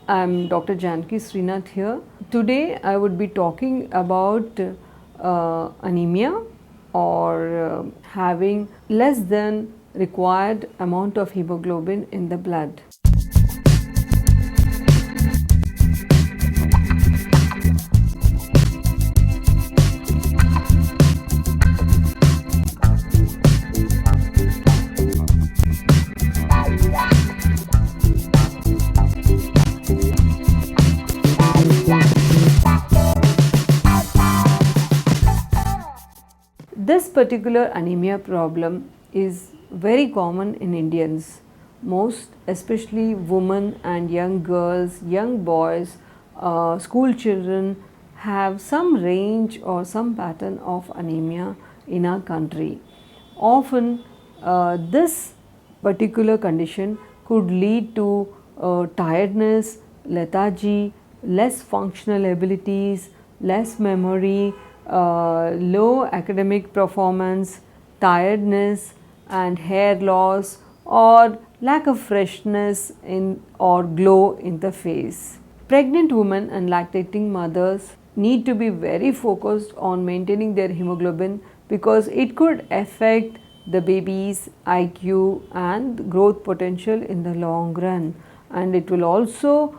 I'm Dr. Janaki Srinath here. Today I would be talking about anemia or having less than required amount of hemoglobin in the blood. This particular anemia problem is very common in Indians, most especially women and young girls, young boys, school children have some range or some pattern of anemia in our country. Often this particular condition could lead to tiredness, lethargy, less functional abilities, less memory, low academic performance, tiredness and hair loss or lack of freshness in or glow in the face. Pregnant women and lactating mothers need to be very focused on maintaining their hemoglobin because it could affect the baby's IQ and growth potential in the long run, and it will also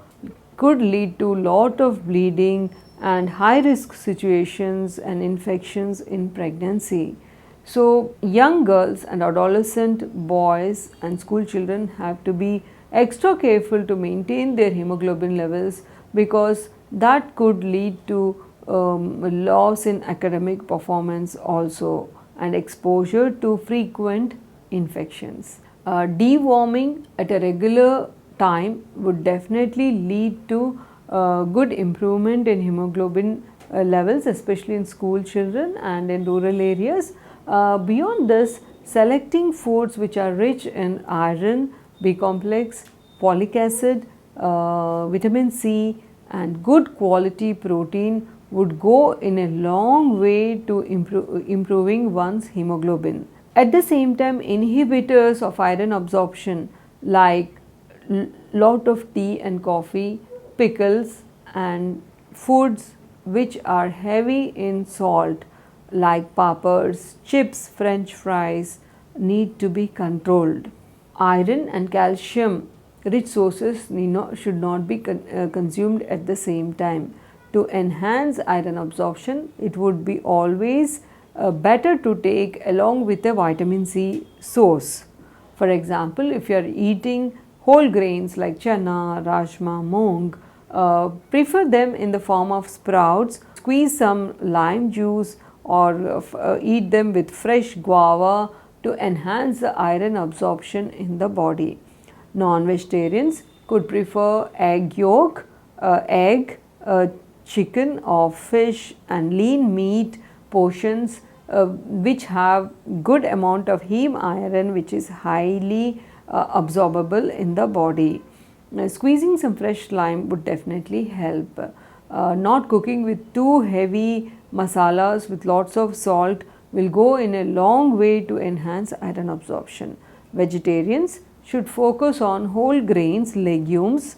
could lead to lot of bleeding and high risk situations and infections in pregnancy. So young girls and adolescent boys and school children have to be extra careful to maintain their hemoglobin levels because that could lead to loss in academic performance also and exposure to frequent infections. Deworming at a regular time would definitely lead to good improvement in hemoglobin levels, especially in school children and in rural areas. Beyond this, selecting foods which are rich in iron, B complex, folic acid, vitamin C and good quality protein would go in a long way to improving one's hemoglobin. At the same time, inhibitors of iron absorption like lot of tea and coffee, pickles and foods which are heavy in salt like papads, chips, french fries need to be controlled. Iron and calcium rich sources should not be consumed at the same time. To enhance iron absorption, it would be always better to take along with a vitamin C source. For example, if you are eating whole grains like chana, rajma, moong, prefer them in the form of sprouts, squeeze some lime juice or eat them with fresh guava to enhance the iron absorption in the body. Non-vegetarians could prefer egg yolk, egg, chicken or fish and lean meat portions which have good amount of heme iron which is highly absorbable in the body. Squeezing some fresh lime would definitely help. Not cooking with too heavy masalas with lots of salt will go in a long way to enhance iron absorption. Vegetarians should focus on whole grains, legumes,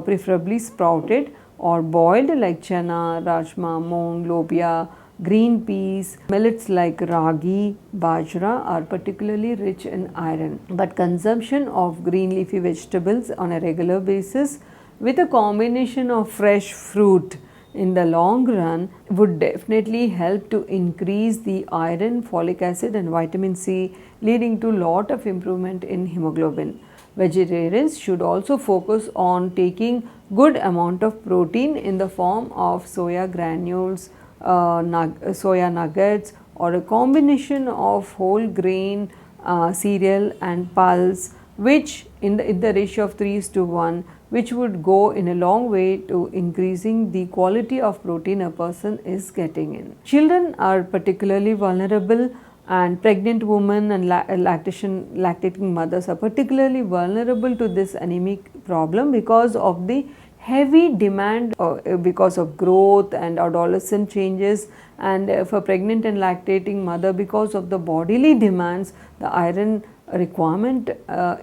preferably sprouted or boiled like chana, rajma, moong, lobia, green peas. Millets like ragi, bajra are particularly rich in iron. But consumption of green leafy vegetables on a regular basis with a combination of fresh fruit in the long run would definitely help to increase the iron, folic acid and vitamin C, leading to lot of improvement in hemoglobin. Vegetarians should also focus on taking good amount of protein in the form of soya granules, soya nuggets or a combination of whole grain, cereal and pulse, which in the ratio of 3:1, which would go in a long way to increasing the quality of protein a person is getting in. Children are particularly vulnerable and pregnant women and lactating mothers are particularly vulnerable to this anemic problem because of the heavy demand because of growth and adolescent changes, and for pregnant and lactating mother because of the bodily demands the iron requirement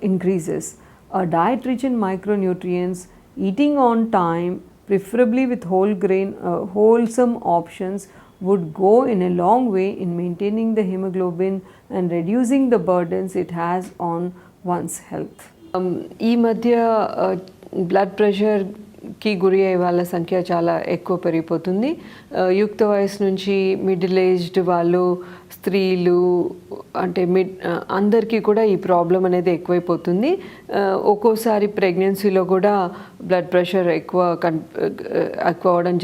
increases. A diet rich in micronutrients eating on time, preferably with whole grain, wholesome options would go in a long way in maintaining the hemoglobin and reducing the burdens it has on one's health. ఈ మధ్య blood ప్రెషర్కి గురి అయ్యే వాళ్ళ సంఖ్య చాలా ఎక్కువ పెరిగిపోతుంది. యుక్త వయసు నుంచి మిడిల్ ఏజ్డ్ వాళ్ళు, స్త్రీలు, అంటే అందరికీ కూడా ఈ ప్రాబ్లం అనేది ఎక్కువైపోతుంది. ఒక్కోసారి ప్రెగ్నెన్సీలో కూడా బ్లడ్ ప్రెషర్ ఎక్కువ అవ్వడం